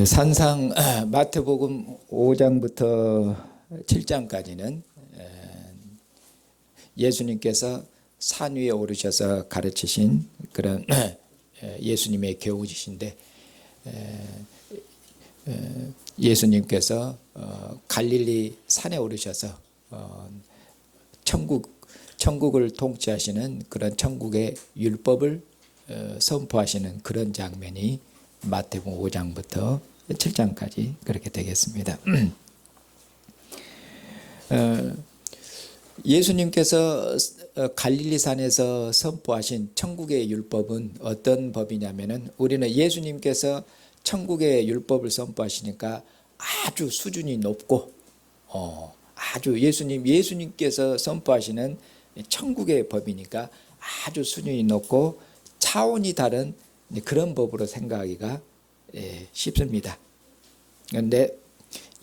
산상 마태복음 5장부터 7장까지는 예수님께서 산 위에 오르셔서 가르치신 그런 예수님의 교훈이신데, 예수님께서 갈릴리 산에 오르셔서 천국을 통치하시는 그런 천국의 율법을 선포하시는 그런 장면이 마태복음 5장부터 7장까지 그렇게 되겠습니다. 예수님께서 갈릴리산에서 선포하신 천국의 율법은 어떤 법이냐면은, 우리는 예수님께서 천국의 율법을 선포하시니까 아주 수준이 높고 아주 예수님께서 선포하시는 천국의 법이니까 아주 수준이 높고 차원이 다른 그런 법으로 생각하기가 쉽습니다. 그런데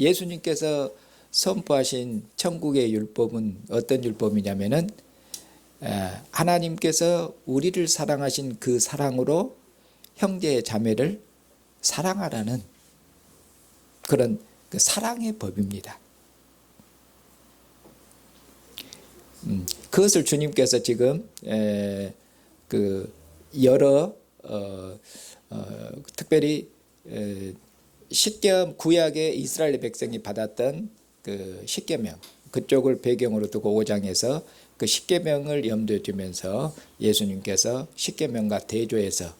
예수님께서 선포하신 천국의 율법은 어떤 율법이냐면은, 하나님께서 우리를 사랑하신 그 사랑으로 형제 자매를 사랑하라는 그런 그 사랑의 법입니다. 그것을 주님께서 지금 그 여러 특별히 십계명, 구약의 이스라엘 백성이 받았던 그 십계명, 그쪽을 배경으로 두고 5장에서 그 십계명을 염두에 두면서 예수님께서 십계명과 대조해서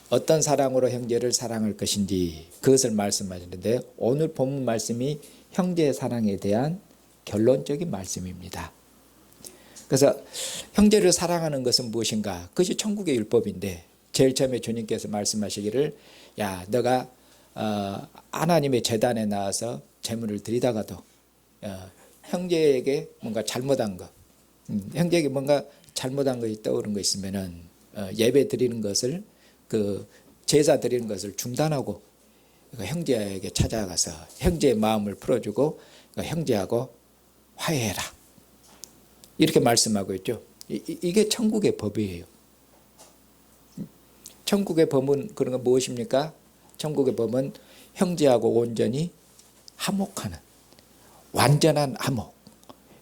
어떤 사랑으로 형제를 사랑할 것인지 그것을 말씀하시는데, 오늘 본문 말씀이 형제의 사랑에 대한 결론적인 말씀입니다. 그래서 형제를 사랑하는 것은 무엇인가? 그것이 천국의 율법인데, 제일 처음에 주님께서 말씀하시기를, 야, 너가 하나님의 제단에 나와서 제물을 드리다가도 형제에게 뭔가 잘못한 거, 형제에게 뭔가 잘못한 것이 떠오른 거 있으면은 예배 드리는 것을, 그 제사 드리는 것을 중단하고 형제에게 찾아가서 형제의 마음을 풀어주고 형제하고 화해해라, 이렇게 말씀하고 있죠. 이게 천국의 법이에요. 천국의 법은 그런 건 무엇입니까? 천국의 법은 형제하고 온전히 화목하는, 완전한 화목.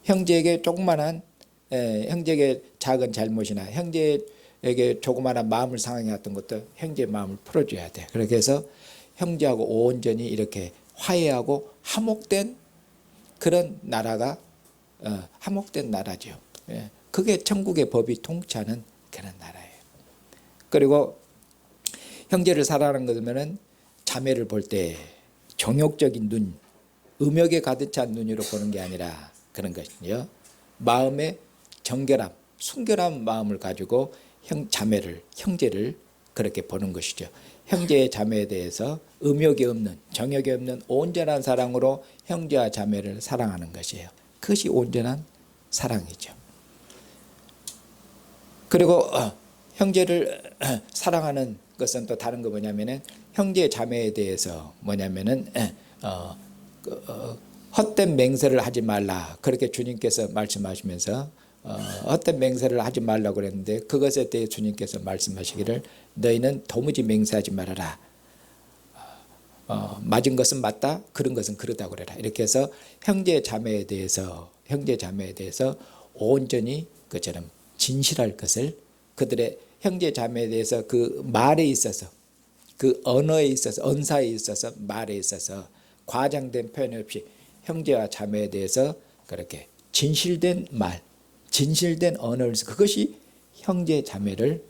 형제에게 조그만한, 형제에게 작은 잘못이나 형제에게 조그만한 마음을 상하게 했던 것도 형제의 마음을 풀어줘야 돼. 그렇게 해서 형제하고 온전히 이렇게 화해하고 화목된 그런 나라가 화목된 나라죠. 그게 천국의 법이 통치하는 그런 나라예요. 그리고 형제를 사랑하는 것은 자매를 볼 때 정욕적인 눈, 음욕에 가득 찬 눈으로 보는 게 아니라 그런 것이요, 마음의 정결함, 순결한 마음을 가지고 형제를 그렇게 보는 것이죠. 형제의 자매에 대해서 음욕이 없는, 정욕이 없는 온전한 사랑으로 형제와 자매를 사랑하는 것이에요. 그것이 온전한 사랑이죠. 그리고 형제를 사랑하는 것은 또 다른 거 뭐냐면은, 형제 자매에 대해서 뭐냐면은 헛된 맹세를 하지 말라, 그렇게 주님께서 말씀하시면서 헛된 맹세를 하지 말라고 그랬는데, 그것에 대해 주님께서 말씀하시기를 너희는 도무지 맹세하지 말아라. 맞은 것은 맞다, 그런 것은 그러다고 그래라. 이렇게 해서 형제 자매에 대해서 온전히 그처럼 진실할 것을, 그들의 형제 자매에 대해서 그 말에 있어서, 그 언어에 있어서, 언사에 있어서, 말에 있어서 과장된 표현 없이 형제와 자매에 대해서 그렇게 진실된 말, 진실된 언어를 써서, 그것이 형제 자매를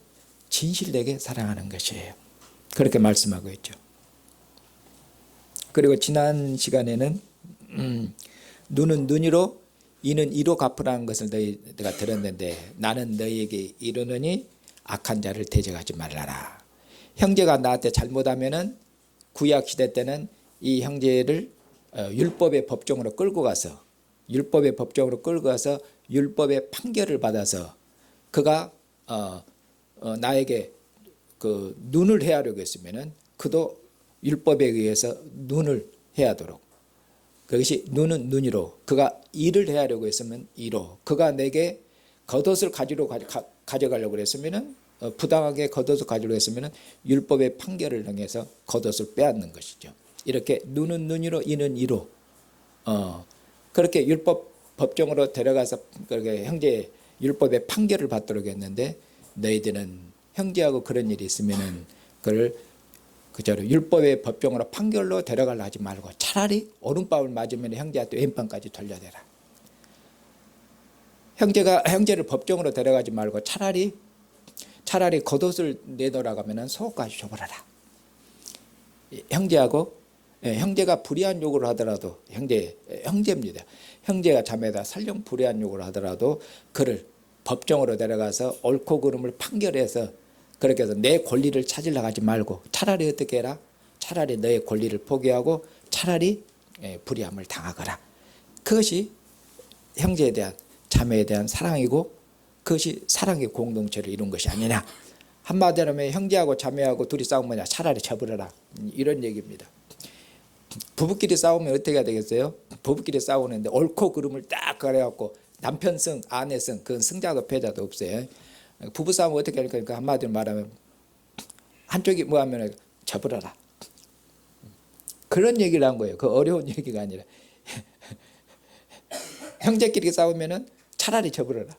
진실되게 사랑하는 것이에요. 그렇게 말씀하고 있죠. 그리고 지난 시간에는 눈은 눈으로, 이는 이로 갚으라는 것을 너희가 들었는데, 나는 너희에게 이르노니 악한 자를 대적하지 말라라. 형제가 나한테 잘못하면은, 구약 시대 때는 이 형제를 율법의 법정으로 끌고 가서 율법의 판결을 받아서 그가 나에게 그 눈을 헤아려고 했으면은, 그도 율법에 의해서 눈을 헤아도록, 그것이 눈은 눈이로, 그가 이를 헤아려고 했으면 이로, 그가 내게 겉옷을 가져가려고 했으면은 부당하게 겉옷을 가지려고 했으면 율법의 판결을 통해서 겉옷을 빼앗는 것이죠. 이렇게 눈은 눈으로 이는 이로 그렇게 율법 법정으로 데려가서 그렇게 형제 율법의 판결을 받도록 했는데 너희들은 형제하고 그런 일이 있으면은 그걸 그저로 율법의 법정으로 판결로 데려가려 하지 말고 차라리 오른밤을 맞으면 형제한테 왼밤까지 돌려대라. 형제를 법정으로 데려가지 말고 차라리 겉옷을 내놓으라가면 속까지 줘버려라. 형제가 불의한 요구를 하더라도 형제입니다. 형제가 자매다 설령 불의한 요구를 하더라도 그를 법정으로 데려가서 옳고 그름을 판결해서 그렇게 해서 내 권리를 찾으려고 하지 말고 차라리 어떻게 해라? 차라리 너의 권리를 포기하고 차라리 불의함을 당하거라. 그것이 형제에 대한 자매에 대한 사랑이고 그것이 사랑의 공동체를 이룬 것이 아니냐. 한마디로 하면 형제하고 자매하고 둘이 싸우면 차라리 쳐버려라. 이런 얘기입니다. 부부끼리 싸우면 어떻게 해야 되겠어요? 부부끼리 싸우는데 옳고 그름을 딱 가려갖고 남편 승 아내 승 그건 승자도 패자도 없어요. 부부 싸움 어떻게 할까? 그러니까 한마디로 말하면 한쪽이 뭐 하면 쳐버려라. 그런 얘기를 한 거예요. 그 어려운 얘기가 아니라 형제끼리 싸우면은 차라리 쳐버려라.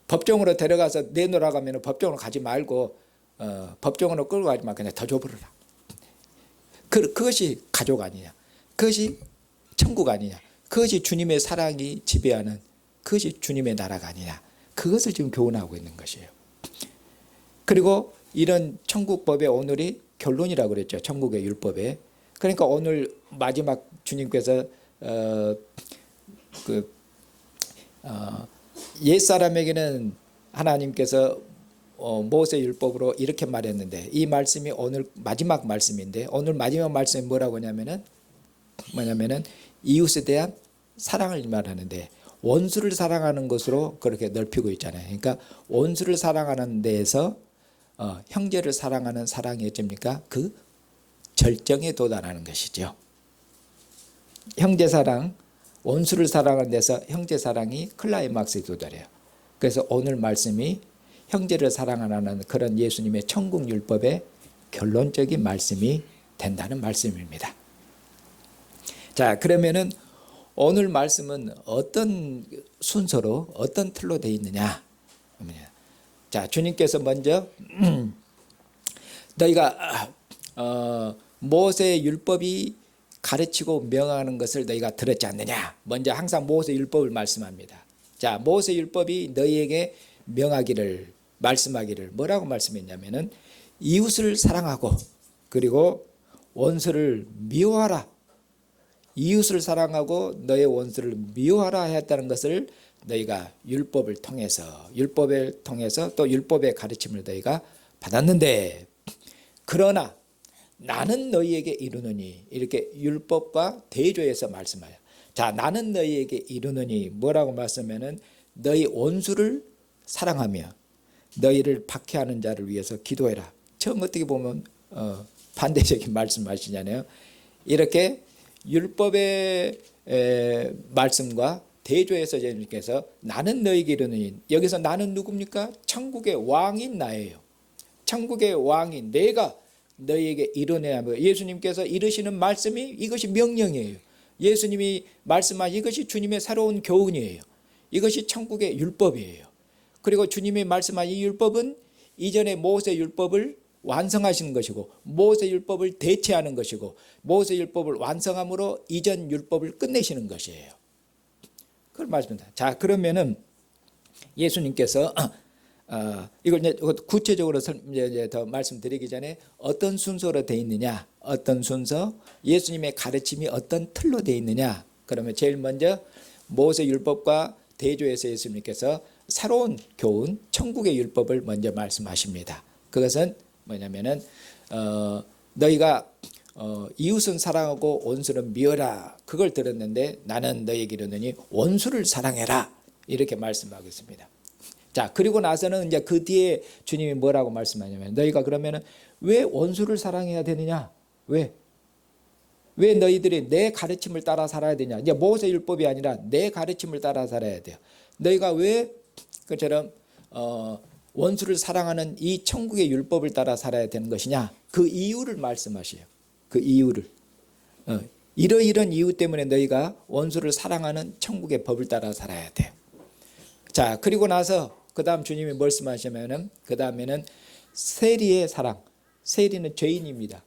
법정으로 데려가서 내놓으라고 하면 법정으로 가지 말고 법정으로 끌고 가지 말고 그냥 더 줘버려라. 그것이 가족 아니냐. 그것이 천국 아니냐. 그것이 주님의 사랑이 지배하는 그것이 주님의 나라가 아니냐. 그것을 지금 교훈하고 있는 것이에요. 그리고 이런 천국법의 오늘이 결론이라고 그랬죠. 천국의 율법에. 그러니까 오늘 마지막 주님께서 옛사람에게는 하나님께서 모세 율법으로 이렇게 말했는데 이 말씀이 오늘 마지막 말씀인데 오늘 마지막 말씀이 뭐라고 하냐면은 이웃에 대한 사랑을 말하는데 원수를 사랑하는 것으로 그렇게 넓히고 있잖아요. 그러니까 원수를 사랑하는 데에서 형제를 사랑하는 사랑이 어쩝니까? 그 절정에 도달하는 것이죠. 형제 사랑, 원수를 사랑하는 데서 형제 사랑이 클라이막스에 도달해요. 그래서 오늘 말씀이 형제를 사랑하는 그런 예수님의 천국 율법의 결론적인 말씀이 된다는 말씀입니다. 자, 그러면은 오늘 말씀은 어떤 순서로 어떤 틀로 되어 있느냐? 자, 주님께서 먼저 너희가 모세의 율법이 가르치고 명하는 것을 너희가 들었지 않느냐? 먼저 항상 모세 율법을 말씀합니다. 자, 모세 율법이 너희에게 명하기를 말씀하기를 뭐라고 말씀했냐면은 이웃을 사랑하고 그리고 원수를 미워하라. 이웃을 사랑하고 너의 원수를 미워하라 했다는 것을 너희가 율법을 통해서 또 율법의 가르침을 너희가 받았는데 그러나 나는 너희에게 이르노니 이렇게 율법과 대조해서 말씀하여. 자, 나는 너희에게 이르노니 뭐라고 말씀하면은 너희 원수를 사랑하며 너희를 박해하는 자를 위해서 기도해라. 처음 어떻게 보면 반대적인 말씀하시잖아요. 이렇게 율법의 말씀과 대조해서 예수님께서 나는 너희에게 이르노니 여기서 나는 누굽니까? 천국의 왕인 나예요. 천국의 왕인 내가 너희에게 이르노니 하며 예수님께서 이르시는 말씀이 이것이 명령이에요. 예수님이 말씀한 이것이 주님의 새로운 교훈이에요. 이것이 천국의 율법이에요. 그리고 주님이 말씀한 이 율법은 이전의 모세 율법을 완성하시는 것이고 모세 율법을 대체하는 것이고 모세 율법을 완성함으로 이전 율법을 끝내시는 것이에요. 그걸 말씀합니다. 자, 그러면은 예수님께서 이걸 이제 구체적으로 이제 더 말씀드리기 전에 어떤 순서로 되어 있느냐, 어떤 순서, 예수님의 가르침이 어떤 틀로 되어 있느냐. 그러면 제일 먼저 모세 율법과 대조해서 예수님께서 새로운 교훈, 천국의 율법을 먼저 말씀하십니다. 그것은 뭐냐면은 너희가 이웃은 사랑하고 원수는 미워라. 그걸 들었는데 나는 너희에게 이르노니 원수를 사랑해라. 이렇게 말씀하고 있습니다. 자, 그리고 나서는 이제 그 뒤에 주님이 뭐라고 말씀하냐면 너희가 그러면은 왜 원수를 사랑해야 되느냐? 왜 너희들이 내 가르침을 따라 살아야 되냐? 이제 모세 율법이 아니라 내 가르침을 따라 살아야 돼요. 너희가 왜 그처럼 원수를 사랑하는 이 천국의 율법을 따라 살아야 되는 것이냐? 그 이유를 말씀하셔요. 그 이유를. 이러이런 이유 때문에 너희가 원수를 사랑하는 천국의 법을 따라 살아야 돼. 자, 그리고 나서 그 다음 주님이 말씀하시면은 그 다음에는 세리의 사랑. 세리는 죄인입니다.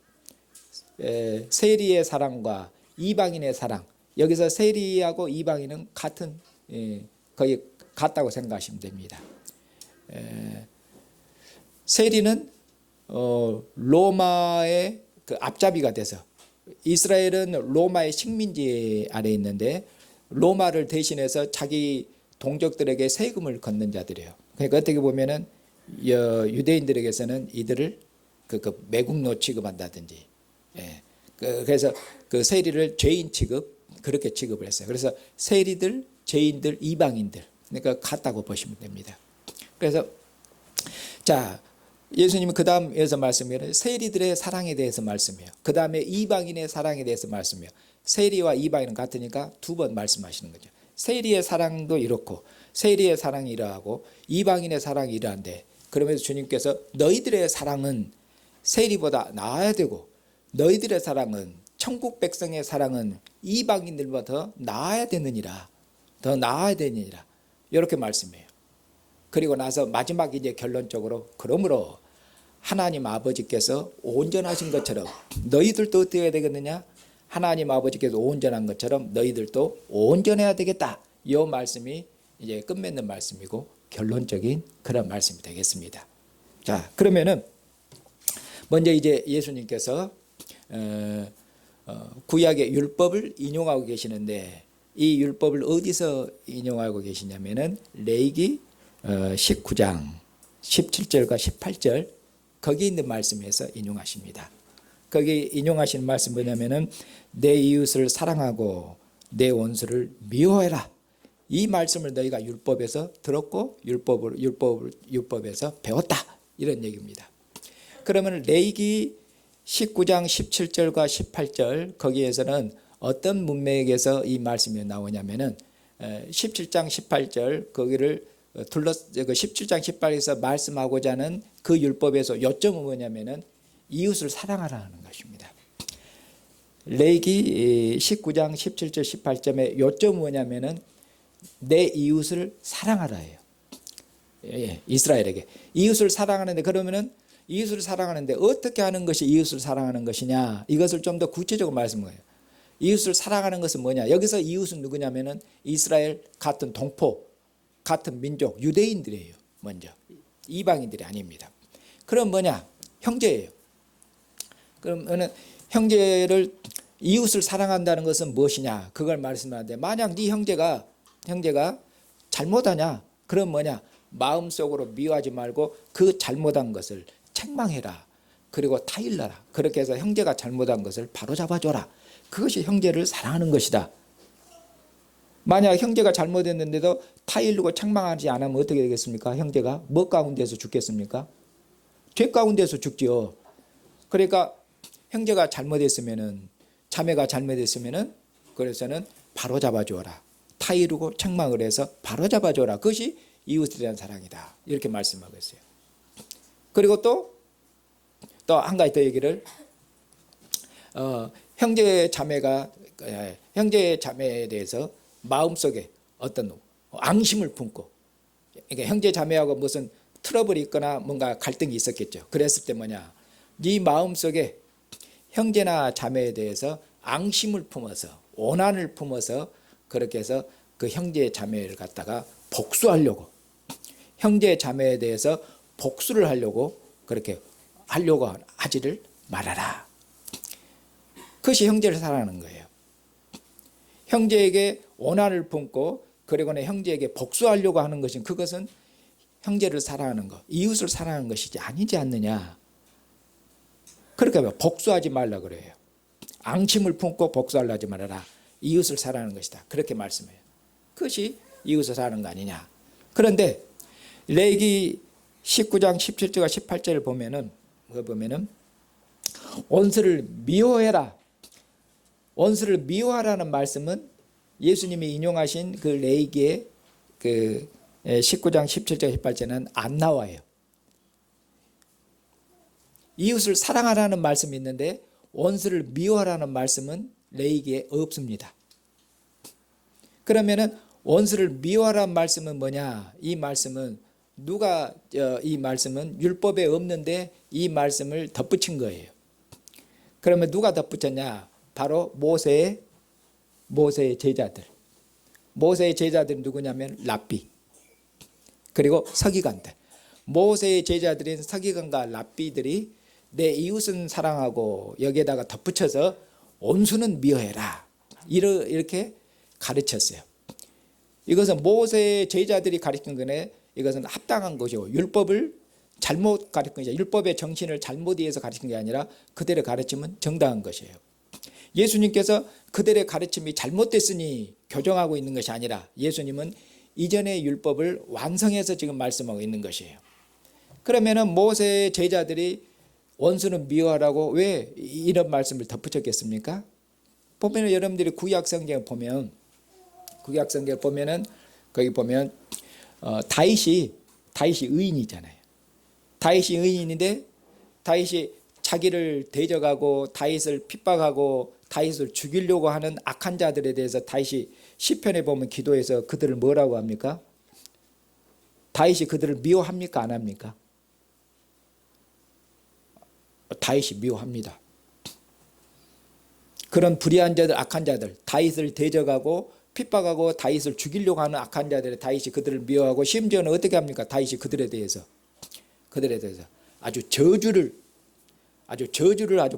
세리의 사랑과 이방인의 사랑. 여기서 세리하고 이방인은 같은, 거의 같다고 생각하시면 됩니다. 세리는 로마의 그 앞잡이가 돼서, 이스라엘은 로마의 식민지 아래 있는데 로마를 대신해서 자기 동족들에게 세금을 걷는 자들이에요. 그러니까 어떻게 보면은 유대인들에게서는 이들을 그 매국노 취급한다든지, 그래서 그 세리를 죄인 취급, 그렇게 취급을 했어요. 그래서 세리들, 죄인들, 이방인들, 그러니까 같다고 보시면 됩니다. 그래서 자, 예수님은 그 다음에서 말씀해요. 세리들의 사랑에 대해서 말씀해요. 그 다음에 이방인의 사랑에 대해서 말씀해요. 세리와 이방인은 같으니까 두 번 말씀하시는 거죠. 세리의 사랑도 이렇고 세리의 사랑이 이러하고 이방인의 사랑이 이러한데, 그러면서 주님께서 너희들의 사랑은 세리보다 나아야 되고 너희들의 사랑은, 천국 백성의 사랑은 이방인들보다 더 나아야 되느니라, 더 나아야 되느니라, 이렇게 말씀해요. 그리고 나서 마지막 이제 결론적으로, 그러므로 하나님 아버지께서 온전하신 것처럼 너희들도 어떻게 해야 되겠느냐? 하나님 아버지께서 온전한 것처럼 너희들도 온전해야 되겠다. 이 말씀이 이제 끝맺는 말씀이고 결론적인 그런 말씀이 되겠습니다. 자, 그러면은 먼저 이제 예수님께서 구약의 율법을 인용하고 계시는데, 이 율법을 어디서 인용하고 계시냐면은 레위기 19장 17절과 18절, 거기 있는 말씀에서 인용하십니다. 거기 인용하시는 말씀 뭐냐면은 내 이웃을 사랑하고 내 원수를 미워해라. 이 말씀을 너희가 율법에서 들었고 율법에서 배웠다, 이런 얘기입니다. 그러면 레위기 19장 17절과 18절, 거기에서는 어떤 문맥에서 이 말씀이 나오냐면은 17장 18절, 거기를 둘러 17장 18절에서 말씀하고자 하는 그 율법에서 요점은 뭐냐면은 이웃을 사랑하라는 것입니다. 레위기 19장 17절 18절의 요점은 뭐냐면은 내 이웃을 사랑하라예요. 이스라엘에게 이웃을 사랑하는데, 그러면은 이웃을 사랑하는데 어떻게 하는 것이 이웃을 사랑하는 것이냐, 이것을 좀 더 구체적으로 말씀해요. 이웃을 사랑하는 것은 뭐냐? 여기서 이웃은 누구냐면은 이스라엘 같은 동포, 같은 민족, 유대인들이에요. 먼저 이방인들이 아닙니다. 그럼 뭐냐? 형제예요. 그러면은 형제를, 이웃을 사랑한다는 것은 무엇이냐? 그걸 말씀하는데, 만약 네 형제가 잘못하냐? 그럼 뭐냐? 마음속으로 미워하지 말고 그 잘못한 것을 책망해라. 그리고 타일러라. 그렇게 해서 형제가 잘못한 것을 바로잡아줘라. 그것이 형제를 사랑하는 것이다. 만약 형제가 잘못했는데도 타일르고 책망하지 않으면 어떻게 되겠습니까? 형제가 뭐 가운데서 죽겠습니까? 죄 가운데서 죽지요. 그러니까 형제가 잘못했으면은, 자매가 잘못했으면은, 그래서는 바로 잡아줘라. 타이르고 책망을 해서 바로 잡아줘라. 그것이 이웃에 대한 사랑이다. 이렇게 말씀하고 있어요. 그리고 또 한 가지 더 얘기를, 형제 자매에 대해서 마음속에 어떤 앙심을 품고, 그러니까 형제 자매하고 무슨 트러블이 있거나 뭔가 갈등이 있었겠죠. 그랬을 때 뭐냐? 네 마음속에 형제나 자매에 대해서 앙심을 품어서, 오난을 품어서, 그렇게 해서 그 형제 자매를 갖다가 복수하려고, 형제 자매에 대해서 복수를 하려고, 그렇게 하려고 하지를 말아라. 그것이 형제를 사랑하는 거예요. 형제에게 오난을 품고 그리고는 형제에게 복수하려고 하는 것은, 그것은 형제를 사랑하는 것, 이웃을 사랑하는 것이지 아니지 않느냐. 그렇게 하면 복수하지 말라 그래요. 앙심을 품고 복수하지 말아라. 이웃을 사랑하는 것이다. 그렇게 말씀해요. 그것이 이웃을 사랑하는 거 아니냐. 그런데 레위기 19장 17절과 18절을 보면은 원수를 미워해라. 원수를 미워하라는 말씀은 예수님이 인용하신 그 레위기의 그 19장 17절 18절은 안 나와요. 이웃을 사랑하라는 말씀이 있는데 원수를 미워하라는 말씀은 레위기에 없습니다. 그러면은 원수를 미워하라는 말씀은 뭐냐? 이 말씀은 이 말씀은 율법에 없는데 이 말씀을 덧붙인 거예요. 그러면 누가 덧붙였냐? 바로 모세의 제자들. 모세의 제자들이 누구냐면 랍비 그리고 서기관들. 모세의 제자들인 서기관과 랍비들이 내 이웃은 사랑하고 여기에다가 덧붙여서 원수는 미워해라 이렇게 가르쳤어요. 이것은 모세의 제자들이 가르친 거네. 이것은 합당한 것이고 율법을 잘못 가르친 것이죠. 율법의 정신을 잘못 이해해서 가르친 게 아니라 그들의 가르침은 정당한 것이에요. 예수님께서 그들의 가르침이 잘못됐으니 교정하고 있는 것이 아니라 예수님은 이전의 율법을 완성해서 지금 말씀하고 있는 것이에요. 그러면은 모세의 제자들이 원수는 미워하라고 왜 이런 말씀을 덧붙였겠습니까? 보면 여러분들이 구약성경을 보면은 거기 보면 다윗이 의인이잖아요. 다윗이 의인인데 다윗이 자기를 대적하고 다윗을 핍박하고 다윗을 죽이려고 하는 악한 자들에 대해서 다윗이 시편에 보면 기도해서 그들을 뭐라고 합니까? 다윗이 그들을 미워합니까? 안 합니까? 다윗이 미워합니다. 그런 불의한 자들, 악한 자들, 다윗을 대적하고 핍박하고 다윗을 죽이려고 하는 악한 자들의 다윗이 그들을 미워하고 심지어는 어떻게 합니까? 다윗이 그들에 대해서 아주 저주를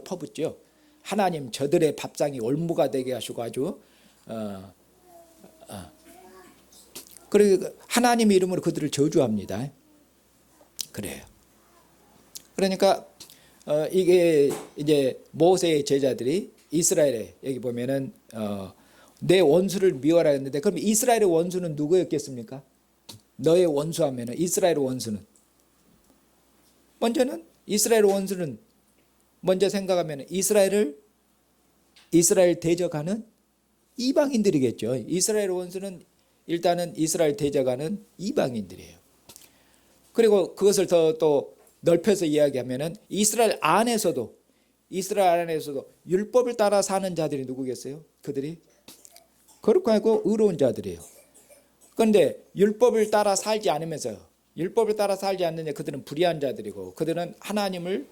퍼붓죠. 하나님 저들의 밥상이 올무가 되게 하시고 아주 그리고 하나님의 이름으로 그들을 저주합니다. 그래요. 그러니까 이게 이제 모세의 제자들이 이스라엘에 여기 보면은 내 원수를 미워하라 했는데 그럼 이스라엘의 원수는 누구였겠습니까? 너의 원수하면은 이스라엘의 원수는 이스라엘 원수는 먼저 생각하면 이스라엘 대적하는 이방인들이겠죠. 이스라엘 원수는 일단은 이스라엘 대적하는 이방인들이에요. 그리고 그것을 또 넓혀서 이야기하면은 이스라엘 안에서도 율법을 따라 사는 자들이 누구겠어요? 그들이 거룩하고 하고 의로운 자들이에요. 그런데 율법을 따라 살지 않는 그들은 불의한 자들이고 그들은 하나님을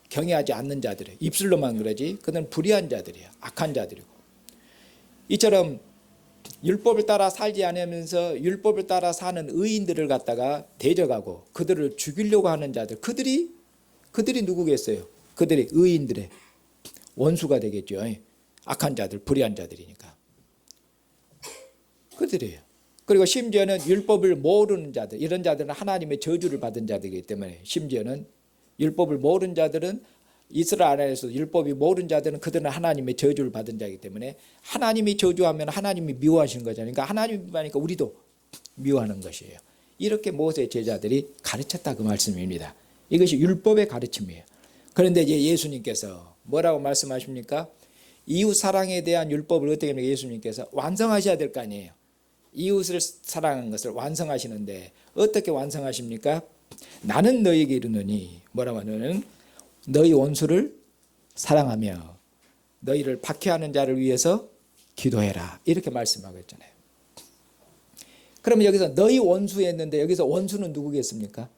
경외하지 않는 자들이에요. 입술로만 그러지 그들은 불의한 자들이에요. 악한 자들이고 이처럼 율법을 따라 살지 않으면서 율법을 따라 사는 의인들을 갖다가 대적하고 그들을 죽이려고 하는 자들 그들이 누구겠어요? 그들이 의인들의 원수가 되겠죠. 악한 자들, 불의한 자들이니까 그들이에요. 그리고 심지어는 율법을 모르는 자들, 이런 자들은 하나님의 저주를 받은 자들이기 때문에 심지어는 율법을 모르는 자들은 이스라엘 안에서 율법이 모르는 자들은 그들은 하나님의 저주를 받은 자이기 때문에 하나님이 저주하면 하나님이 미워하시는 거잖아요. 그러니까 하나님이 미워하니까 우리도 미워하는 것이에요. 이렇게 모세의 제자들이 가르쳤다 그 말씀입니다. 이것이 율법의 가르침이에요. 그런데 이제 예수님께서 뭐라고 말씀하십니까? 이웃 사랑에 대한 율법을 어떻게 합니까? 예수님께서 완성하셔야 될 거 아니에요. 이웃을 사랑하는 것을 완성하시는데 어떻게 완성하십니까? 나는 너에게 이르노니 뭐라고 하냐면 너희 원수를 사랑하며 너희를 박해하는 자를 위해서 기도해라 이렇게 말씀하고 있잖아요. 그러면 여기서 너희 원수 했는데 여기서 원수는 누구겠습니까?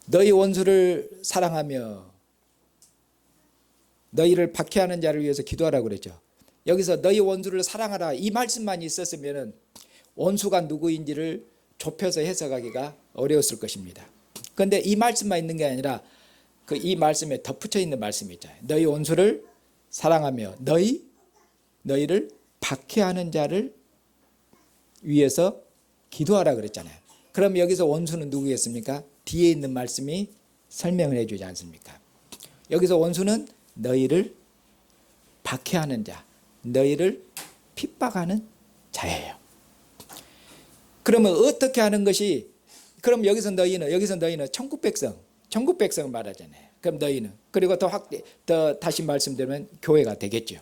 너희 원수를 사랑하며 너희를 박해하는 자를 위해서 기도하라고 그랬죠. 여기서 너희 원수를 사랑하라 이 말씀만 있었으면 원수가 누구인지를 좁혀서 해석하기가 어려웠을 것입니다. 그런데 이 말씀만 있는 게 아니라 이 말씀에 덧붙여 있는 말씀이 있잖아요. 너희 원수를 사랑하며 너희를 박해하는 자를 위해서 기도하라 그랬잖아요. 그럼 여기서 원수는 누구겠습니까? 뒤에 있는 말씀이 설명을 해주지 않습니까? 여기서 원수는 너희를 박해하는 자, 너희를 핍박하는 자예요. 그러면 어떻게 하는 것이 그럼 여기서 너희는 천국 백성을 말하잖아요. 그럼 너희는 그리고 더 다시 말씀드리면 교회가 되겠죠.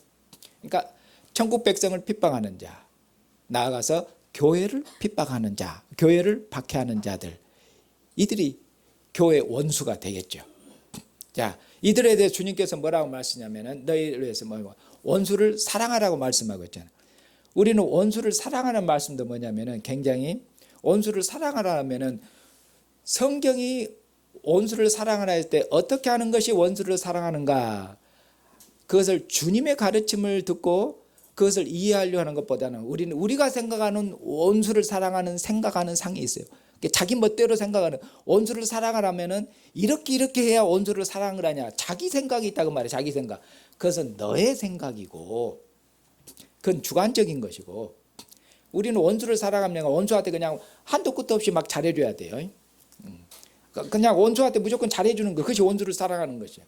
그러니까 천국 백성을 핍박하는 자, 나아가서 교회를 핍박하는 자, 교회를 박해하는 자들 이들이 교회 원수가 되겠죠. 자, 이들에 대해 주님께서 뭐라고 말씀하냐면은 너희를 위해서 원수를 사랑하라고 말씀하고 있잖아요. 우리는 원수를 사랑하는 말씀도 뭐냐면은 굉장히 원수를 사랑하라면은 성경이 원수를 사랑하라 할 때 어떻게 하는 것이 원수를 사랑하는가, 그것을 주님의 가르침을 듣고 그것을 이해하려 하는 것보다는 우리는 우리가 생각하는 원수를 사랑하는 생각하는 상이 있어요. 자기 멋대로 생각하는, 원수를 사랑하라면은 이렇게 해야 원수를 사랑을 하냐, 자기 생각이 있다고 말이에요. 자기 생각. 그것은 너의 생각이고 그건 주관적인 것이고, 우리는 원수를 사랑하면 원수한테 그냥 한도 끝도 없이 막 잘해줘야 돼요. 그냥 원수한테 무조건 잘해주는 것, 그것이 원수를 사랑하는 것이에요.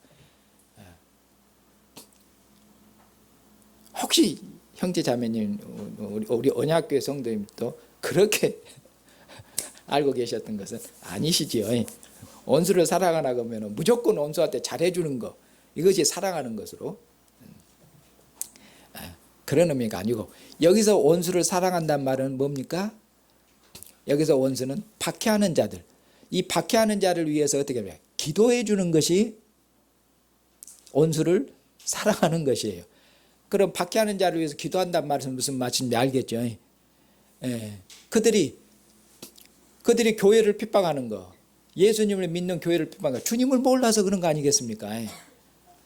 혹시 형제 자매님, 우리 언약교회 성도님도 그렇게 알고 계셨던 것은 아니시지요. 원수를 사랑하라고 하면 무조건 원수한테 잘해주는 것, 이것이 사랑하는 것으로, 그런 의미가 아니고, 여기서 원수를 사랑한다는 말은 뭡니까? 여기서 원수는 박해하는 자들, 이 박해하는 자를 위해서 어떻게 해요? 기도해 주는 것이 원수를 사랑하는 것이에요. 그럼 박해하는 자를 위해서 기도한다는 말은 무슨 말인지 알겠죠? 그들이 교회를 핍박하는 거, 예수님을 믿는 교회를 핍박하는 거, 주님을 몰라서 그런 거 아니겠습니까?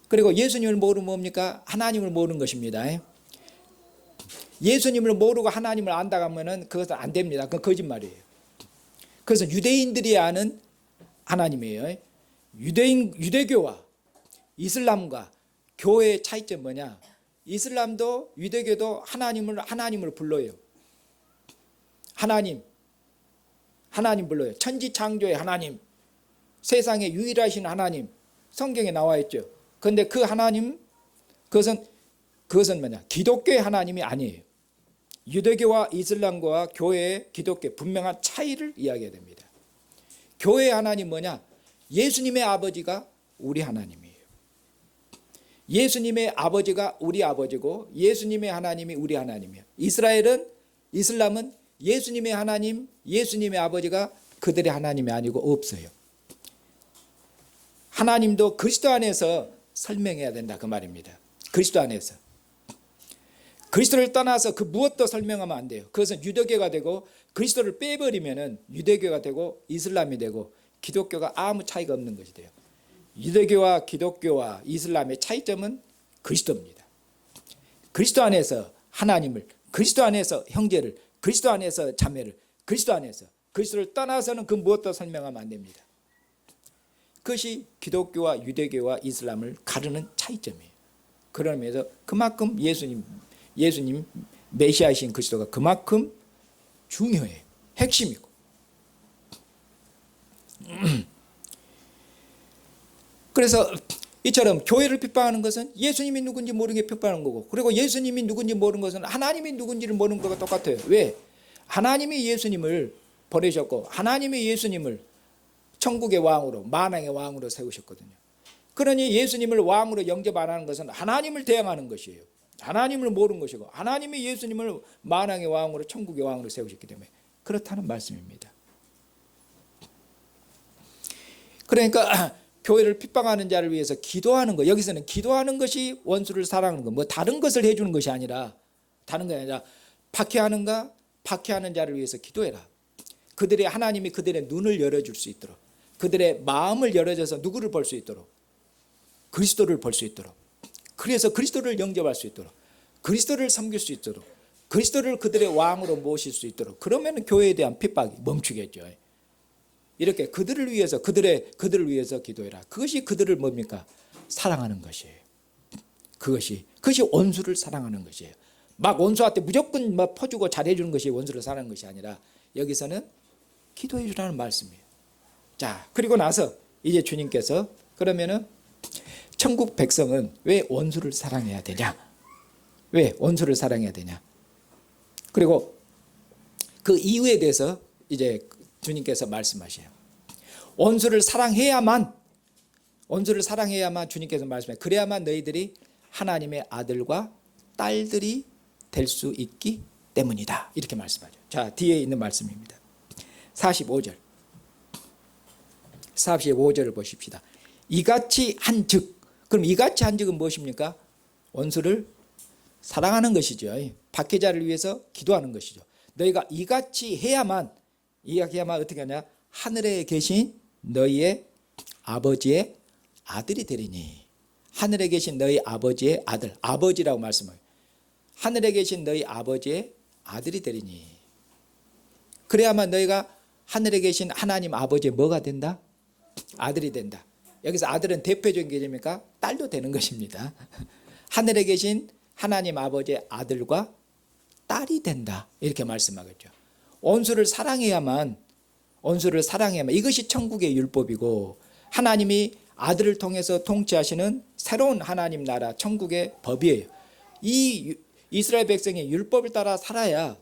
그리고 예수님을 모르면 뭡니까? 하나님을 모르는 것입니다. 예수님을 모르고 하나님을 안다고 하면은 그것은 안 됩니다. 그건 거짓말이에요. 그래서 유대인들이 아는 하나님이에요. 유대교와 이슬람과 교회의 차이점 뭐냐? 이슬람도 유대교도 하나님을 불러요. 하나님 불러요. 천지 창조의 하나님, 세상에 유일하신 하나님, 성경에 나와 있죠. 그런데 그 하나님, 그것은 뭐냐? 기독교의 하나님이 아니에요. 유대교와 이슬람과 교회의 기독교 분명한 차이를 이야기해야 됩니다. 교회의 하나님 뭐냐? 예수님의 아버지가 우리 하나님이에요. 예수님의 아버지가 우리 아버지고 예수님의 하나님이 우리 하나님이에요. 이슬람은 예수님의 하나님, 예수님의 아버지가 그들의 하나님이 아니고 없어요. 하나님도 그리스도 안에서 설명해야 된다, 그 말입니다. 그리스도 안에서. 그리스도를 떠나서 그 무엇도 설명하면 안 돼요. 그것은 유대교가 되고, 그리스도를 빼버리면은 유대교가 되고 이슬람이 되고 기독교가 아무 차이가 없는 것이 돼요. 유대교와 기독교와 이슬람의 차이점은 그리스도입니다. 그리스도 안에서 하나님을, 그리스도 안에서 형제를, 그리스도 안에서 자매를, 그리스도 안에서, 그리스도를 떠나서는 그 무엇도 설명하면 안 됩니다. 그것이 기독교와 유대교와 이슬람을 가르는 차이점이에요. 그런 의미에서 그만큼 예수님 메시아이신 그리스도가 그만큼 중요해요. 핵심이고. 그래서 이처럼 교회를 핍박하는 것은 예수님이 누군지 모르는 게 핍박하는 거고, 그리고 예수님이 누군지 모르는 것은 하나님이 누군지를 모르는 것과 똑같아요. 왜? 하나님이 예수님을 보내셨고 하나님이 예수님을 천국의 왕으로, 만왕의 왕으로 세우셨거든요. 그러니 예수님을 왕으로 영접 안 하는 것은 하나님을 대항하는 것이에요. 하나님을 모르는 것이고, 하나님이 예수님을 만왕의 왕으로, 천국의 왕으로 세우셨기 때문에 그렇다는 말씀입니다. 그러니까 교회를 핍박하는 자를 위해서 기도하는 거, 여기서는 기도하는 것이 원수를 사랑하는 거, 뭐 다른 것을 해주는 것이 아니라, 다른 게 아니라 박해하는 자를 위해서 기도해라. 그들의 하나님이 그들의 눈을 열어줄 수 있도록, 그들의 마음을 열어줘서 누구를 볼 수 있도록, 그리스도를 볼 수 있도록, 그래서 그리스도를 영접할 수 있도록, 그리스도를 섬길 수 있도록, 그리스도를 그들의 왕으로 모실 수 있도록, 그러면 교회에 대한 핍박이 멈추겠죠. 이렇게 그들을 위해서 기도해라. 그것이 그들을 뭡니까? 사랑하는 것이에요. 그것이 원수를 사랑하는 것이에요. 막 원수한테 무조건 막 퍼주고 잘해주는 것이 원수를 사랑하는 것이 아니라, 여기서는 기도해 주라는 말씀이에요. 자, 그리고 나서 이제 주님께서 그러면은 천국 백성은 왜 원수를 사랑해야 되냐? 왜 원수를 사랑해야 되냐? 그리고 그 이유에 대해서 이제 주님께서 말씀하셔요. 원수를 사랑해야만 주님께서 말씀해요. 그래야만 너희들이 하나님의 아들과 딸들이 될 수 있기 때문이다. 이렇게 말씀하죠. 자, 뒤에 있는 말씀입니다. 45절. 45절을 보십시다. 이같이 한즉, 그럼 이같이 한즉은 무엇입니까? 원수를 사랑하는 것이죠. 박해자를 위해서 기도하는 것이죠. 너희가 이같이 해야만 어떻게 하냐? 하늘에 계신 너희의 아버지의 아들이 되리니. 하늘에 계신 너희 아버지의 아들, 아버지라고 말씀해요. 하늘에 계신 너희 아버지의 아들이 되리니. 그래야만 너희가 하늘에 계신 하나님 아버지의 뭐가 된다? 아들이 된다. 여기서 아들은 대표적인 게 뭡니까? 딸도 되는 것입니다. 하늘에 계신 하나님 아버지의 아들과 딸이 된다. 이렇게 말씀하겠죠. 원수를 사랑해야만 이것이 천국의 율법이고, 하나님이 아들을 통해서 통치하시는 새로운 하나님 나라 천국의 법이에요. 이 이스라엘 백성이 율법을 따라 살아야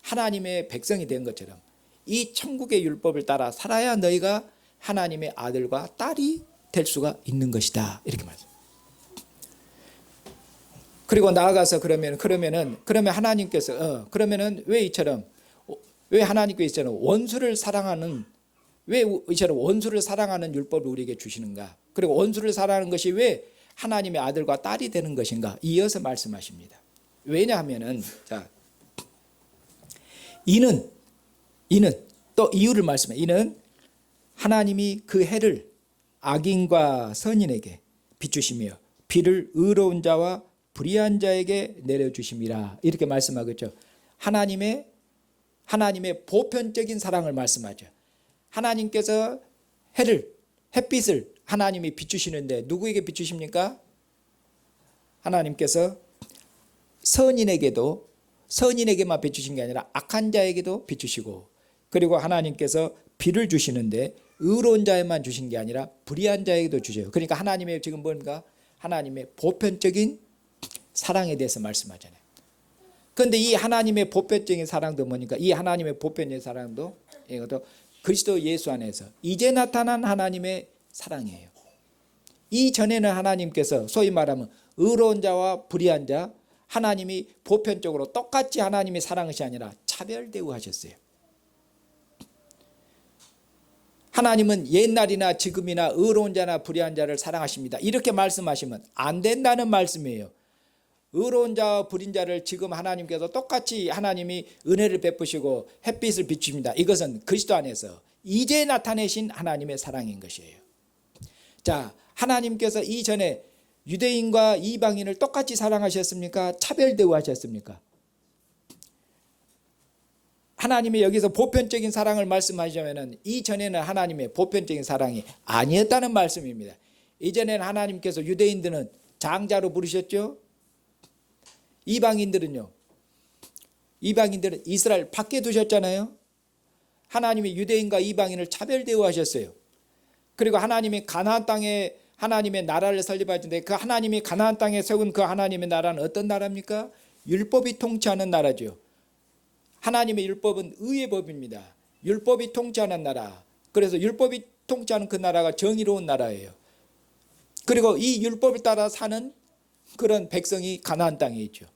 하나님의 백성이 된 것처럼 이 천국의 율법을 따라 살아야 너희가 하나님의 아들과 딸이 될 수가 있는 것이다. 이렇게 말씀합니다. 그리고 나아가서 그러면 하나님께서 왜 하나님께서 원수를 사랑하는 율법을 우리에게 주시는가? 그리고 원수를 사랑하는 것이 왜 하나님의 아들과 딸이 되는 것인가? 이어서 말씀하십니다. 왜냐하면은 이는 또 이유를 말씀해요. 이는 하나님이 그 해를 악인과 선인에게 비추시며 비를 의로운 자와 불의한 자에게 내려주심이라. 이렇게 말씀하겠죠. 하나님의 보편적인 사랑을 말씀하죠. 하나님께서 햇빛을 하나님이 비추시는데 누구에게 비추십니까? 하나님께서 선인에게만 비추신 게 아니라 악한 자에게도 비추시고, 그리고 하나님께서 비를 주시는데 의로운 자에만 주신 게 아니라 불의한 자에게도 주셔요. 그러니까 하나님의 지금 뭔가 하나님의 보편적인 사랑에 대해서 말씀하잖아요. 그런데 이 하나님의 보편적인 사랑도 뭐니까? 이 하나님의 보편적인 사랑도 이것도 그리스도 예수 안에서 이제 나타난 하나님의 사랑이에요. 이전에는 하나님께서 소위 말하면 의로운 자와 불의한 자, 하나님이 보편적으로 똑같이 하나님의 사랑이 아니라 차별 대우하셨어요. 하나님은 옛날이나 지금이나 의로운 자나 불의한 자를 사랑하십니다. 이렇게 말씀하시면 안 된다는 말씀이에요. 의로운 자와 불의한 자를 지금 하나님께서 똑같이 하나님이 은혜를 베푸시고 햇빛을 비춥니다. 이것은 그리스도 안에서 이제 나타내신 하나님의 사랑인 것이에요. 자, 하나님께서 이전에 유대인과 이방인을 똑같이 사랑하셨습니까? 차별 대우하셨습니까? 하나님이 여기서 보편적인 사랑을 말씀하시면 이전에는 하나님의 보편적인 사랑이 아니었다는 말씀입니다. 이전에는 하나님께서 유대인들은 장자로 부르셨죠. 이방인들은 이스라엘 밖에 두셨잖아요. 하나님이 유대인과 이방인을 차별 대우하셨어요. 그리고 하나님이 가나안 땅에 하나님의 나라를 설립하셨는데 그 하나님이 가나안 땅에 세운 그 하나님의 나라는 어떤 나라입니까? 율법이 통치하는 나라죠. 하나님의 율법은 의의 법입니다. 율법이 통치하는 나라. 그래서 율법이 통치하는 그 나라가 정의로운 나라예요. 그리고 이 율법을 따라 사는 그런 백성이 가나안 땅에 있죠.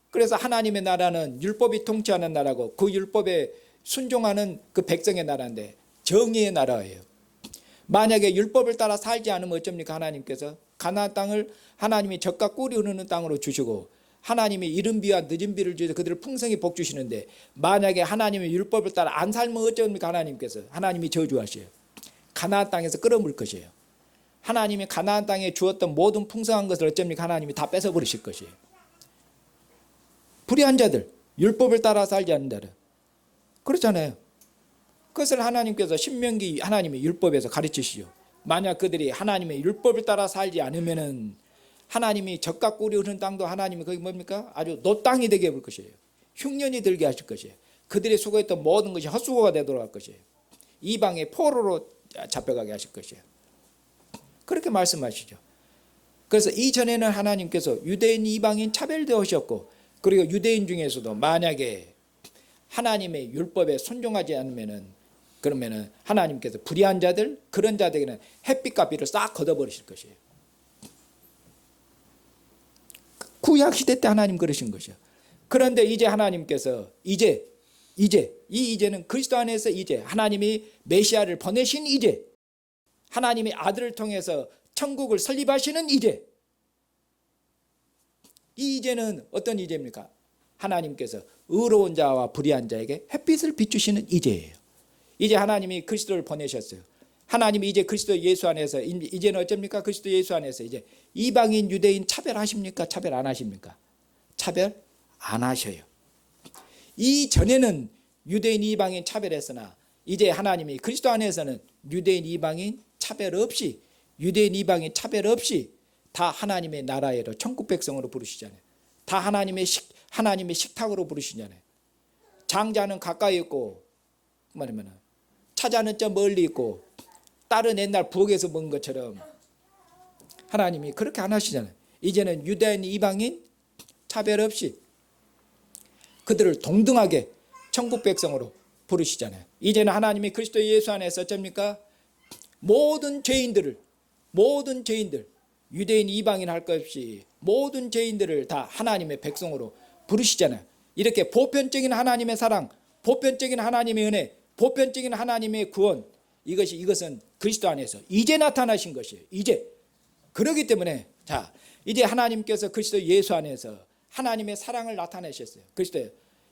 그래서 하나님의 나라는 율법이 통치하는 나라고 그 율법에 순종하는 그 백성의 나라인데 정의의 나라예요. 만약에 율법을 따라 살지 않으면 어쩝니까? 하나님께서 가나안 땅을 하나님이 젖과 꿀이 흐르는 땅으로 주시고 하나님이 이른 비와 늦은 비를 주셔서 그들을 풍성히 복 주시는데 만약에 하나님의 율법을 따라 안 살면 어쩝니까? 하나님이 저주하셔요. 가나안 땅에서 끌어물 것이에요. 하나님이 가나안 땅에 주었던 모든 풍성한 것을 어쩝니까? 하나님이 다 뺏어버리실 것이에요. 불의한 자들, 율법을 따라 살지 않는 자들, 그렇잖아요. 그것을 하나님께서 신명기 하나님의 율법에서 가르치시죠. 만약 그들이 하나님의 율법을 따라 살지 않으면은 하나님이 젖과 꿀이 흐르는 땅도 하나님이 거기 뭡니까? 아주 노땅이 되게 해볼 것이에요. 흉년이 들게 하실 것이에요. 그들이 수고했던 모든 것이 헛수고가 되도록 할 것이에요. 이방의 포로로 잡혀가게 하실 것이에요. 그렇게 말씀하시죠. 그래서 이전에는 하나님께서 유대인 이방인 차별되으셨고 그리고 유대인 중에서도 만약에 하나님의 율법에 순종하지 않으면은 그러면은 하나님께서 불의한 자들 그런 자들에게는 햇빛과 비를 싹 걷어버리실 것이에요. 구약 시대 때 하나님 그러신 것이요. 그런데 이제 하나님께서 이제는 그리스도 안에서 이제 하나님이 메시아를 보내신 이제 하나님이 아들을 통해서 천국을 설립하시는 이제, 이 이제는 어떤 이제입니까? 하나님께서 의로운 자와 불의한 자에게 햇빛을 비추시는 이제예요. 이제 하나님이 그리스도를 보내셨어요. 하나님이 이제 그리스도 예수 안에서, 이제는 어쩝니까? 그리스도 예수 안에서 이제 이방인 유대인 차별하십니까? 차별 안 하십니까? 차별 안 하셔요. 이전에는 유대인 이방인 차별했으나 이제 하나님이 그리스도 안에서는 유대인 이방인 차별 없이, 유대인 이방인 차별 없이 다 하나님의 나라에로 천국 백성으로 부르시잖아요. 다 하나님의 식탁으로 부르시잖아요. 장자는 가까이 있고 말하면 차자는 저 멀리 있고 딸은 옛날 부엌에서 먹은 것처럼 하나님이 그렇게 안 하시잖아요. 이제는 유대인 이방인 차별 없이 그들을 동등하게 천국 백성으로 부르시잖아요. 이제는 하나님이 그리스도 예수 안에서 어쩝니까? 모든 죄인들, 유대인 이방인 할 것 없이 모든 죄인들을 다 하나님의 백성으로 부르시잖아요. 이렇게 보편적인 하나님의 사랑, 보편적인 하나님의 은혜, 보편적인 하나님의 구원, 이것은 그리스도 안에서 이제 나타나신 것이에요. 이제. 그렇기 때문에 자, 이제 하나님께서 그리스도 예수 안에서 하나님의 사랑을 나타내셨어요. 그리스도예요.